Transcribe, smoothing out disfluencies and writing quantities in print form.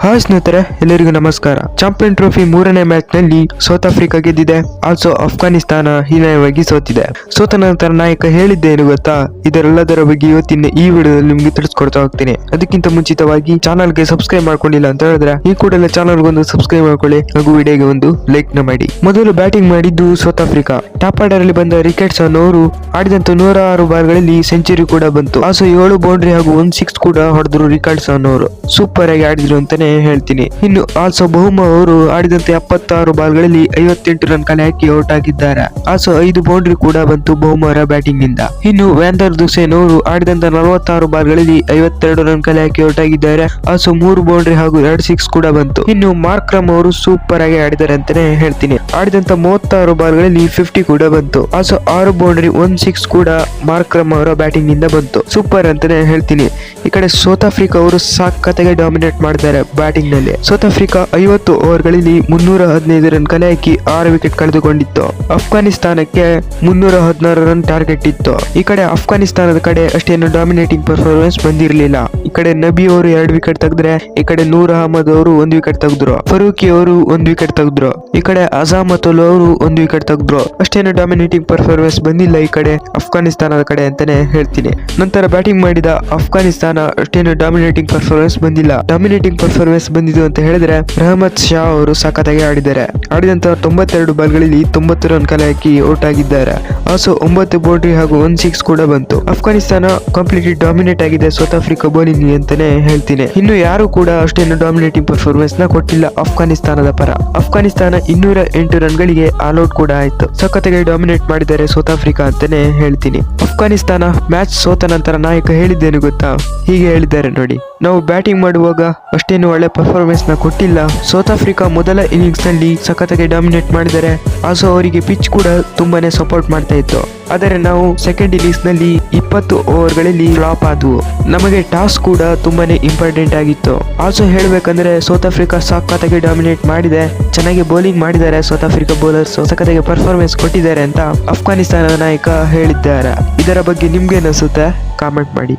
Hi ಸ್ನೇಹಿತರೆ, ಎಲ್ಲರಿಗೂ ನಮಸ್ಕಾರ. ಚಾಂಪಿಯನ್ ಟ್ರೋಫಿ ಮೂರನೇ ಮ್ಯಾಚ್ ನಲ್ಲಿ ಸೌತ್ ಆಫ್ರಿಕಾ ಗೆದ್ದಿದೆ. ಆಲ್ಸೋ ಅಫ್ಘಾನಿಸ್ತಾನ ಹೀನಾಯವಾಗಿ ಸೋತಿದೆ. ಸೋತ ನಂತರ ನಾಯಕ ಹೇಳಿದ್ದೇನು ಗೊತ್ತಾ? ಇದರೆಲ್ಲದರ ಬಗ್ಗೆ ಇವತ್ತಿನ ಈ ವಿಡಿಯೋದಲ್ಲಿ ನಿಮ್ಗೆ ತಿಳಿಸ್ಕೊಡ್ತಾ ಹೋಗ್ತೀನಿ. ಅದಕ್ಕಿಂತ ಮುಂಚಿತವಾಗಿ ಚಾನಲ್ಗೆ ಸಬ್ಸ್ಕ್ರೈಬ್ ಮಾಡ್ಕೊಂಡಿಲ್ಲ ಅಂತ ಹೇಳಿದ್ರೆ ಈ ಕೂಡಲೇ ಚಾನಲ್ಗೊಂದು ಸಬ್ಸ್ಕ್ರೈಬ್ ಮಾಡ್ಕೊಳ್ಳಿ ಹಾಗೂ ವಿಡಿಯೋಗೆ ಒಂದು ಲೈಕ್ ನ ಮಾಡಿ. ಮೊದಲು ಬ್ಯಾಟಿಂಗ್ ಮಾಡಿದ್ದು ಸೌತ್ ಆಫ್ರಿಕಾ. ಟಾಪ್ ಆರ್ಡರ್ ಅಲ್ಲಿ ಬಂದ ರಿಕೆಟ್ಸನ್ ಅವರು ಆಡಿದಂತ 106 ಬಾಲ್ಗಳಲ್ಲಿ ಸೆಂಚುರಿ ಕೂಡ ಬಂತು. ಆಲ್ಸೋ 7 ಬೌಂಡ್ರಿ ಹಾಗೂ 1 6 ಕೂಡ ಹೊಡೆದ್ರು ರಿಕೆಟ್ಸನ್ ಅವರು. ಸೂಪರ್ ಆಗಿ ಆಡಿದ್ರು ಅಂತಾನೆ ಹೇಳ್ತೀನಿ. ಇನ್ನು ಆಲ್ಸೋ ಬಹುಮಾ ಅವರು ಆಡಿದಂತೆ 76 ಬಾಲ್ಗಳಲ್ಲಿ 58 ರನ್ ಕಲೆ ಹಾಕಿ ಔಟ್ ಆಗಿದ್ದಾರೆ. ಆಲ್ಸೋ 5 ಬೌಂಡ್ರಿ ಕೂಡ ಬಂತು ಬಹುಮಾರ ಬ್ಯಾಟಿಂಗ್ ನಿಂದ. ಇನ್ನು ವ್ಯಾಂದರ್ ದುಸೇನ್ ಅವರು ಆಡಿದಂತ 46 ಬಾಲ್ಗಳಲ್ಲಿ 52 ರನ್ ಕಲೆ ಹಾಕಿ ಔಟ್ ಆಗಿದ್ದಾರೆ. ಆಲ್ಸೋ 3 ಬೌಂಡ್ರಿ ಹಾಗೂ 2 6 ಕೂಡ ಬಂತು. ಇನ್ನು ಮಾರ್ಕ್ರಮ್ ಅವರು ಸೂಪರ್ ಆಗಿ ಆಡಿದ್ದಾರೆ ಅಂತಾನೆ ಹೇಳ್ತೀನಿ. ಆಡಿದಂತ 36 ಬಾಲ್ಗಳಲ್ಲಿ 50 ಕೂಡ ಬಂತು. ಆಲ್ಸೋ 6 ಬೌಂಡ್ರಿ 1 6 ಕೂಡ ಮಾರ್ಕ್ರಮ್ ಅವರ ಬ್ಯಾಟಿಂಗ್ ನಿಂದ ಬಂತು. ಸೂಪರ್ ಅಂತಾನೆ ಹೇಳ್ತೀನಿ. ಈ ಕಡೆ ಸೌತ್ ಆಫ್ರಿಕಾ ಅವರು ಸಾಕತ್ತಾಗಿ ಡಾಮಿನೇಟ್ ಮಾಡಿದ್ದಾರೆ ಬ್ಯಾಟಿಂಗ್ ನಲ್ಲಿ. ಸೌತ್ ಆಫ್ರಿಕಾ 50 ಓವರ್ಗಳಲ್ಲಿ 315 ರನ್ ಕಲೆ ಹಾಕಿ 6 ವಿಕೆಟ್ ಕಳೆದುಕೊಂಡಿತ್ತು. ಅಫ್ಘಾನಿಸ್ತಾನಕ್ಕೆ 316 ರನ್ ಟಾರ್ಗೆಟ್ ಇತ್ತು. ಈ ಕಡೆ ಅಫ್ಘಾನಿಸ್ತಾನದ ಕಡೆ ಅಷ್ಟೇನು ಡಾಮಿನೇಟಿಂಗ್ ಪರ್ಫಾರ್ಮೆನ್ಸ್ ಬಂದಿರಲಿಲ್ಲ. ಈ ಕಡೆ ನಬಿ ಅವರು 2 ವಿಕೆಟ್ ತೆಗೆದ್ರೆ, ಈ ಕಡೆ ನೂರ್ ಅಹಮದ್ ಅವರು 1 ವಿಕೆಟ್ ತೆಗೆದ್ರು. ಫರೂಕಿ ಅವರು 1 ವಿಕೆಟ್ ತೆಗೆದ್ರು. ಈ ಕಡೆ ಅಜಾಮತುಲ್ ಅವರು 1 ವಿಕೆಟ್ ತೆಗೆದ್ರು. ಅಷ್ಟೇನು ಡಾಮಿನೇಟಿಂಗ್ ಪರ್ಫಾರ್ಮೆನ್ಸ್ ಬಂದಿಲ್ಲ ಈ ಕಡೆ ಅಫ್ಘಾನಿಸ್ತಾನದ ಕಡೆ ಅಂತಾನೆ ಹೇಳ್ತೀನಿ. ನಂತರ ಬ್ಯಾಟಿಂಗ್ ಮಾಡಿದ ಅಫ್ಘಾನಿಸ್ತಾನ ಅಷ್ಟೇನು ಡಾಮಿನೇಟಿಂಗ್ ಪರ್ಫಾರ್ಮೆನ್ಸ್ ಬಂದಿಲ್ಲ. ಡಾಮಿನೇಟಿಂಗ್ ಪರ್ಫಾರ್ಮೆನ್ಸ್ ಬಂದಿದ್ದು ಅಂತ ಹೇಳಿದ್ರೆ ರಹಮತ್ ಶಾ ಅವರು ಸಖತ್ತಾಗಿ ಆಡಿದ್ದಾರೆ. ಆಡಿದಂತ 92 ಬಾಲ್ಗಳಲ್ಲಿ 90 ರನ್ ಕಲೆ ಹಾಕಿ ಔಟ್ ಆಗಿದ್ದಾರೆ. ಆಲ್ಸೋ 9 ಬೌಂಡ್ರಿ ಹಾಗೂ 1 6 ಕೂಡ ಬಂತು. ಅಫ್ಘಾನಿಸ್ತಾನ ಕಂಪ್ಲೀಟ್ಲಿ ಡಾಮಿನೇಟ್ ಆಗಿದೆ ಸೌತ್ ಆಫ್ರಿಕಾ ಬೌಲಿಂಗ್ ಅಂತಾನೆ ಹೇಳ್ತೀನಿ. ಇನ್ನು ಯಾರು ಕೂಡ ಅಷ್ಟೇನು ಡಾಮಿನೇಟಿಂಗ್ ಪರ್ಫಾರ್ಮೆನ್ಸ್ ನ ಕೊಟ್ಟಿಲ್ಲ ಅಫ್ಘಾನಿಸ್ತಾನದ ಪರ. ಅಫ್ಘಾನಿಸ್ತಾನ 208 ರನ್ ಗಳಿಗೆ ಆಲ್ ಔಟ್ ಕೂಡ ಆಯ್ತು. ಸಖತ್ತಾಗಿ ಡಾಮಿನೇಟ್ ಮಾಡಿದ್ದಾರೆ ಸೌತ್ ಆಫ್ರಿಕಾ ಅಂತಾನೆ ಹೇಳ್ತೀನಿ. ಅಫ್ಘಾನಿಸ್ತಾನ ಮ್ಯಾಚ್ ಸೋತ ನಂತರ ನಾಯಕ ಹೇಳಿದ್ದೇನು ಗೊತ್ತಾ? ಹೀಗೆ ಹೇಳಿದ್ದಾರೆ ನೋಡಿ: ನಾವು ಬ್ಯಾಟಿಂಗ್ ಮಾಡುವಾಗ ಅಷ್ಟೇನು ಒಳ್ಳೆ ಪರ್ಫಾರ್ಮೆನ್ಸ್ ನ ಕೊಟ್ಟಿಲ್ಲ. ಸೌತ್ ಆಫ್ರಿಕಾ ಮೊದಲ ಇನ್ನಿಂಗ್ಸ್ ನಲ್ಲಿ ಸಖತ್ತಾಗಿ ಡಾಮಿನೇಟ್ ಮಾಡಿದ್ದಾರೆ. ಆಲ್ಸೋ ಅವರಿಗೆ ಪಿಚ್ ಕೂಡ ತುಂಬಾನೇ ಸಪೋರ್ಟ್ ಮಾಡ್ತಾ ಇತ್ತು. ಆದರೆ ನಾವು ಸೆಕೆಂಡ್ ಇನ್ನಿಂಗ್ಸ್ ನಲ್ಲಿ 20 ಓವರ್ಗಳಲ್ಲಿ ಫ್ಲಾಪ್ ಆದವು. ನಮಗೆ ಟಾಸ್ ಕೂಡ ತುಂಬಾನೇ ಇಂಪಾರ್ಟೆಂಟ್ ಆಗಿತ್ತು. ಆಲ್ಸೋ ಹೇಳ್ಬೇಕಂದ್ರೆ ಸೌತ್ ಆಫ್ರಿಕಾ ಸಖತ್ತಾಗಿ ಡಾಮಿನೇಟ್ ಮಾಡಿದೆ. ಚೆನ್ನಾಗಿ ಬೌಲಿಂಗ್ ಮಾಡಿದ್ದಾರೆ ಸೌತ್ ಆಫ್ರಿಕಾ ಬೌಲರ್ಸ್. ಸಖತ್ತಾಗಿ ಪರ್ಫಾರ್ಮೆನ್ಸ್ ಕೊಟ್ಟಿದ್ದಾರೆ ಅಂತ ಅಫ್ಘಾನಿಸ್ತಾನದ ನಾಯಕ ಹೇಳಿದ್ದಾರೆ. ಇದರ ಬಗ್ಗೆ ನಿಮ್ಗೆ ಅನಿಸುತ್ತೆ? ಕಾಮೆಂಟ್ ಮಾಡಿ.